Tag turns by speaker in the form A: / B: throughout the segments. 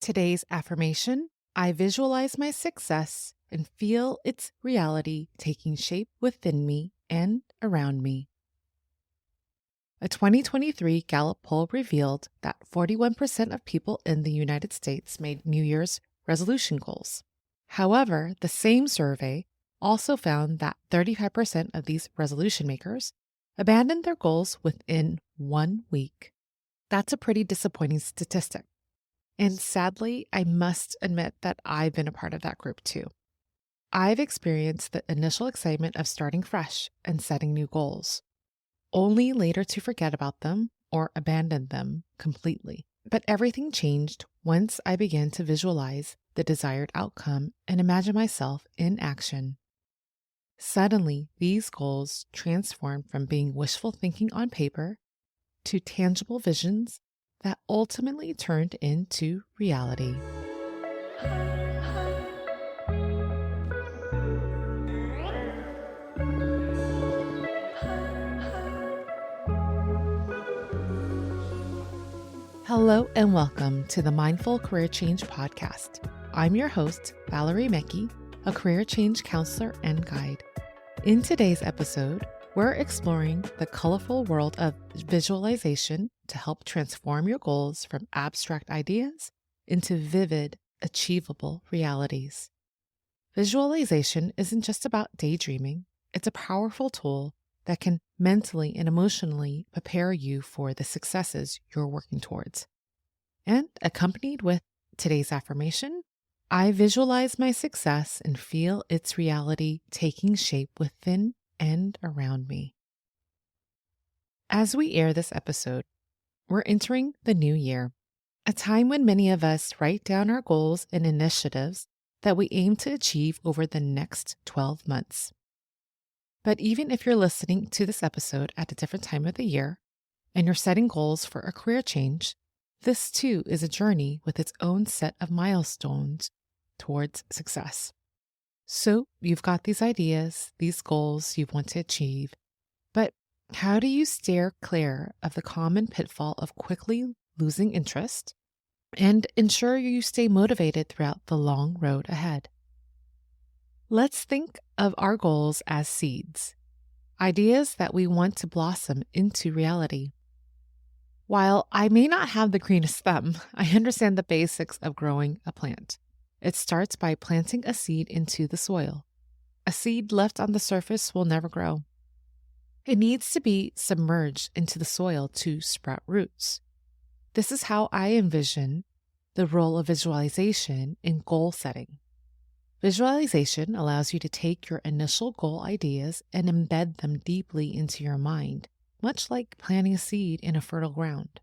A: Today's affirmation: I visualize my success and feel its reality taking shape within me and around me. A 2023 Gallup poll revealed that 41% of people in the United States made New Year's resolution goals. However, the same survey also found that 35% of these resolution makers abandoned their goals within 1 week. That's a pretty disappointing statistic. And sadly, I must admit that I've been a part of that group too. I've experienced the initial excitement of starting fresh and setting new goals, only later to forget about them or abandon them completely. But everything changed once I began to visualize the desired outcome and imagine myself in action. Suddenly, these goals transformed from being wishful thinking on paper to tangible visions that ultimately turned into reality. Hello and welcome to the Mindful Career Change Podcast. I'm your host, Valerie Mecki, a career change counselor and guide. In today's episode, we're exploring the colorful world of visualization to help transform your goals from abstract ideas into vivid, achievable realities. Visualization isn't just about daydreaming, it's a powerful tool that can mentally and emotionally prepare you for the successes you're working towards. And accompanied with today's affirmation, I visualize my success and feel its reality taking shape within and around me. As we air this episode, we're entering the new year, a time when many of us write down our goals and initiatives that we aim to achieve over the next 12 months. But even if you're listening to this episode at a different time of the year and you're setting goals for a career change, this too is a journey with its own set of milestones towards success. So you've got these ideas, these goals you want to achieve, but how do you steer clear of the common pitfall of quickly losing interest and ensure you stay motivated throughout the long road ahead? Let's think of our goals as seeds, ideas that we want to blossom into reality. While I may not have the greenest thumb, I understand the basics of growing a plant. It starts by planting a seed into the soil. A seed left on the surface will never grow. It needs to be submerged into the soil to sprout roots. This is how I envision the role of visualization in goal setting. Visualization allows you to take your initial goal ideas and embed them deeply into your mind, much like planting a seed in a fertile ground.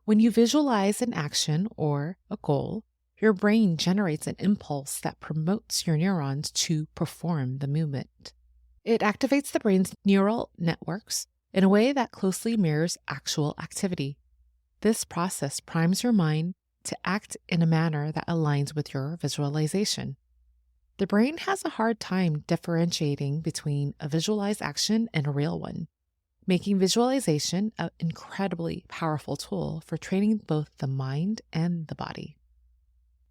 A: When you visualize an action or a goal, your brain generates an impulse that promotes your neurons to perform the movement. It activates the brain's neural networks in a way that closely mirrors actual activity. This process primes your mind to act in a manner that aligns with your visualization. The brain has a hard time differentiating between a visualized action and a real one, making visualization an incredibly powerful tool for training both the mind and the body.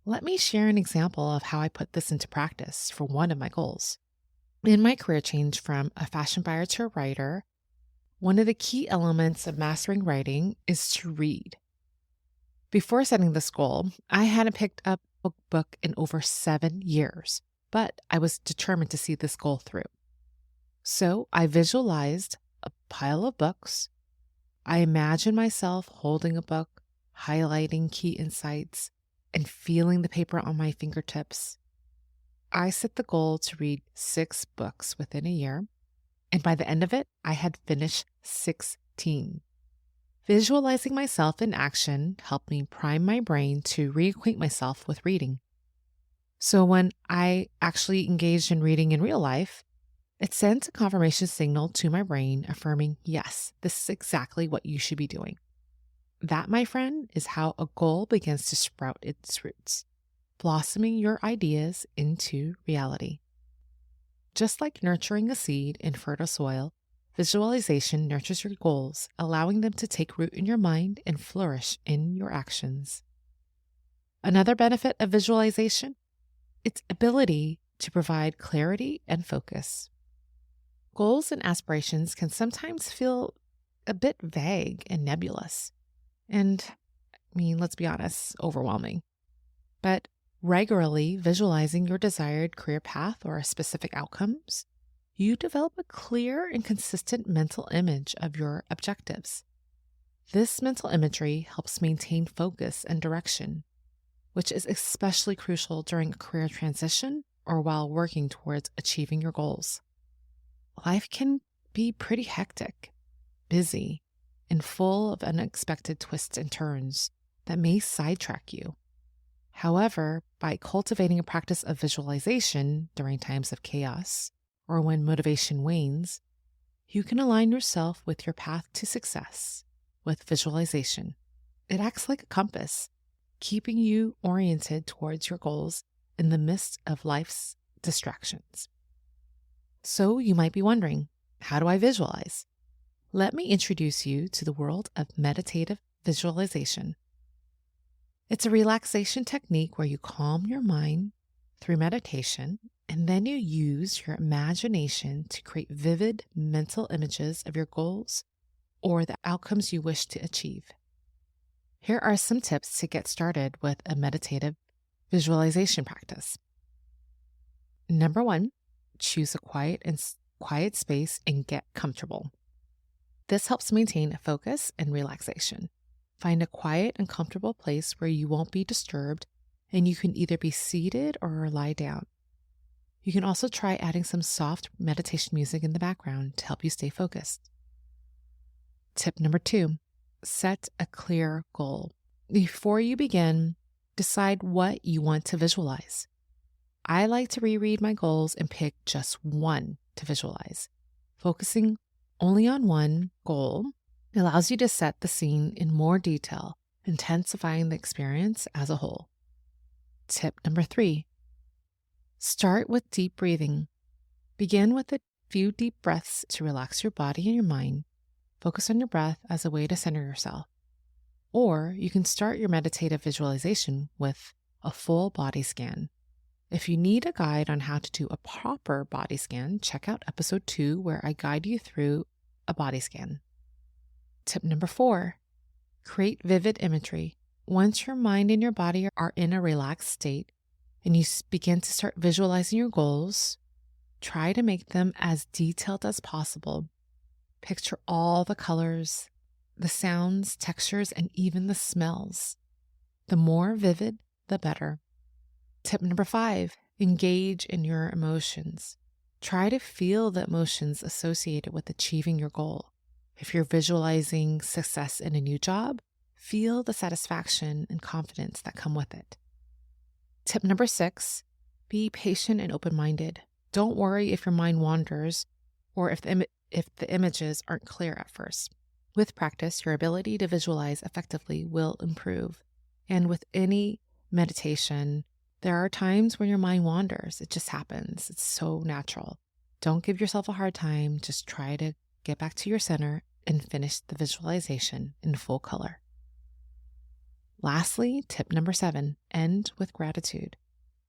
A: Let me share an example of how I put this into practice for one of my goals. In my career change from a fashion buyer to a writer, one of the key elements of mastering writing is to read. Before setting this goal, I hadn't picked up a book in over 7 years, but I was determined to see this goal through. So I visualized a pile of books. I imagined myself holding a book, highlighting key insights, and feeling the paper on my fingertips. I set the goal to read 6 books within a year, and by the end of it, I had finished 16. Visualizing myself in action helped me prime my brain to reacquaint myself with reading. So when I actually engaged in reading in real life, it sent a confirmation signal to my brain affirming, yes, this is exactly what you should be doing. That, my friend, is how a goal begins to sprout its roots, blossoming your ideas into reality. Just like nurturing a seed in fertile soil, visualization nurtures your goals, allowing them to take root in your mind and flourish in your actions. Another benefit of visualization, its ability to provide clarity and focus. Goals and aspirations can sometimes feel a bit vague and nebulous, and let's be honest, overwhelming. But regularly visualizing your desired career path or specific outcomes, you develop a clear and consistent mental image of your objectives. This mental imagery helps maintain focus and direction, which is especially crucial during a career transition or while working towards achieving your goals. Life can be pretty hectic, busy, and full of unexpected twists and turns that may sidetrack you. However, by cultivating a practice of visualization during times of chaos or when motivation wanes, you can align yourself with your path to success with visualization. It acts like a compass, keeping you oriented towards your goals in the midst of life's distractions. So you might be wondering, how do I visualize? Let me introduce you to the world of meditative visualization. It's a relaxation technique where you calm your mind through meditation, and then you use your imagination to create vivid mental images of your goals or the outcomes you wish to achieve. Here are some tips to get started with a meditative visualization practice. Number 1, choose a quiet space and get comfortable. This helps maintain focus and relaxation. Find a quiet and comfortable place where you won't be disturbed, and you can either be seated or lie down. You can also try adding some soft meditation music in the background to help you stay focused. Tip number 2, set a clear goal. Before you begin, decide what you want to visualize. I like to reread my goals and pick just one to visualize. Focusing only on one goal allows you to set the scene in more detail, intensifying the experience as a whole. Tip number 3, start with deep breathing. Begin with a few deep breaths to relax your body and your mind. Focus on your breath as a way to center yourself. Or you can start your meditative visualization with a full body scan. If you need a guide on how to do a proper body scan, check out episode 2 where I guide you through a body scan. Tip number 4, create vivid imagery. Once your mind and your body are in a relaxed state and you begin to start visualizing your goals, try to make them as detailed as possible. Picture all the colors, the sounds, textures, and even the smells. The more vivid, the better. Tip number 5, engage in your emotions. Try to feel the emotions associated with achieving your goal. If you're visualizing success in a new job, feel the satisfaction and confidence that come with it. Tip number 6, be patient and open-minded. Don't worry if your mind wanders or if the images aren't clear at first. With practice, your ability to visualize effectively will improve. And with any meditation, there are times when your mind wanders. It just happens. It's so natural. Don't give yourself a hard time. Just try to get back to your center and finish the visualization in full color. Lastly, tip number 7, end with gratitude.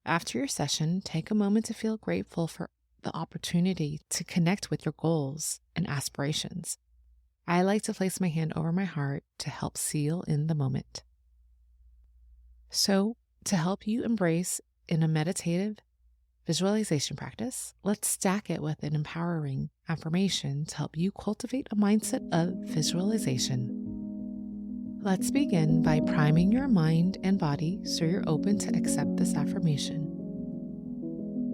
A: After your session, take a moment to feel grateful for the opportunity to connect with your goals and aspirations. I like to place my hand over my heart to help seal in the moment. So, to help you embrace in a meditative visualization practice, let's stack it with an empowering affirmation to help you cultivate a mindset of visualization. Let's begin by priming your mind and body so you're open to accept this affirmation.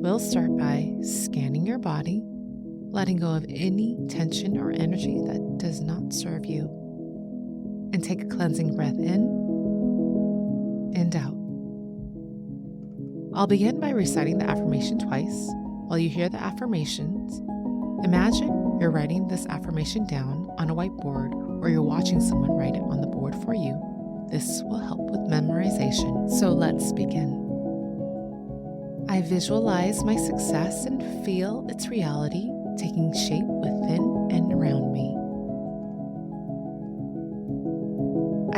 A: We'll start by scanning your body, letting go of any tension or energy that does not serve you. And take a cleansing breath in and out. I'll begin by reciting the affirmation twice. While you hear the affirmations, imagine you're writing this affirmation down on a whiteboard or you're watching someone write it on the board for you. This will help with memorization. So let's begin. I visualize my success and feel its reality taking shape within and around me.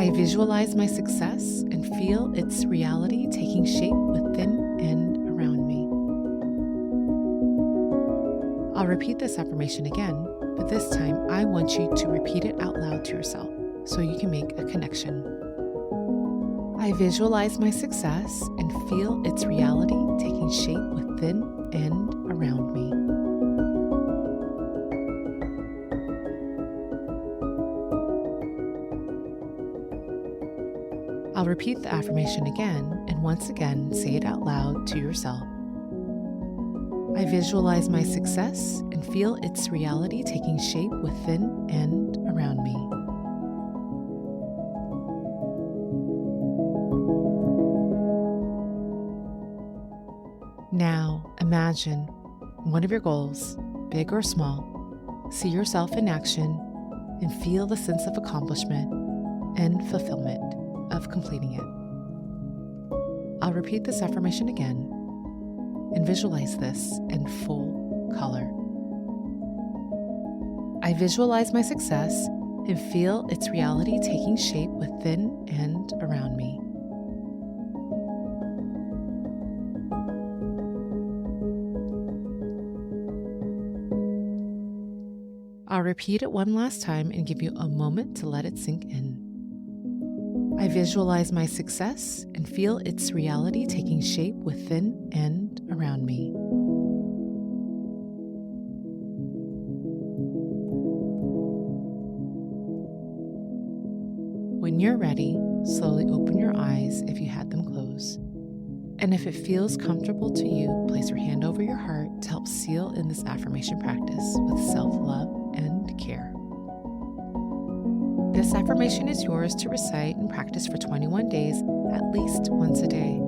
A: I visualize my success and feel its reality taking shape within and around me. I'll repeat this affirmation again, but this time I want you to repeat it out loud to yourself so you can make a connection. I visualize my success and feel its reality taking shape within and around me. I'll repeat the affirmation again and once again say it out loud to yourself. I visualize my success and feel its reality taking shape within and around me. Now, imagine one of your goals, big or small. See yourself in action and feel the sense of accomplishment and fulfillment of completing it. I'll repeat this affirmation again and visualize this in full color. I visualize my success and feel its reality taking shape within and around me. I'll repeat it one last time and give you a moment to let it sink in. I visualize my success and feel its reality taking shape within and around me. When you're ready, slowly open your eyes if you had them closed. And if it feels comfortable to you, place your hand over your heart to help seal in this affirmation practice with self-love and care. This affirmation is yours to recite and practice for 21 days, at least once a day.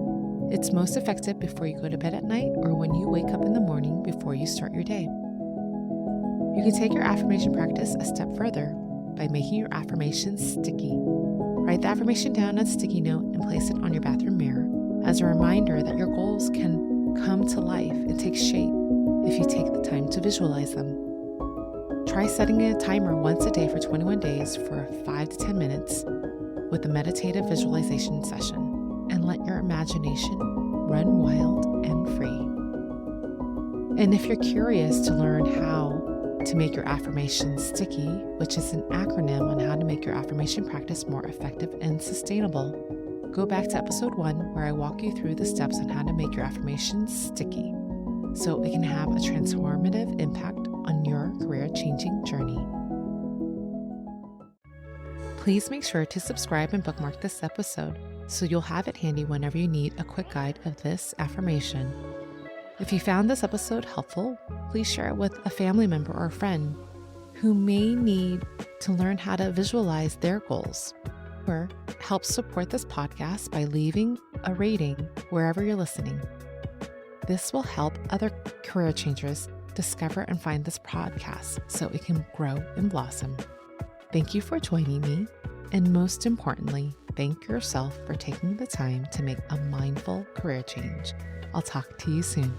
A: It's most effective before you go to bed at night or when you wake up in the morning before you start your day. You can take your affirmation practice a step further by making your affirmations sticky. Write the affirmation down on a sticky note and place it on your bathroom mirror as a reminder that your goals can come to life and take shape if you take the time to visualize them. Try setting a timer once a day for 21 days for 5 to 10 minutes with a meditative visualization session, and let your imagination run wild and free. And if you're curious to learn how to make your affirmations sticky, which is an acronym on how to make your affirmation practice more effective and sustainable, go back to episode 1 where I walk you through the steps on how to make your affirmations sticky so it can have a transformative impact on your career-changing journey. Please make sure to subscribe and bookmark this episode so you'll have it handy whenever you need a quick guide of this affirmation. If you found this episode helpful, please share it with a family member or friend who may need to learn how to visualize their goals, or help support this podcast by leaving a rating wherever you're listening. This will help other career changers discover and find this podcast so it can grow and blossom. Thank you for joining me, and most importantly, thank yourself for taking the time to make a mindful career change. I'll talk to you soon.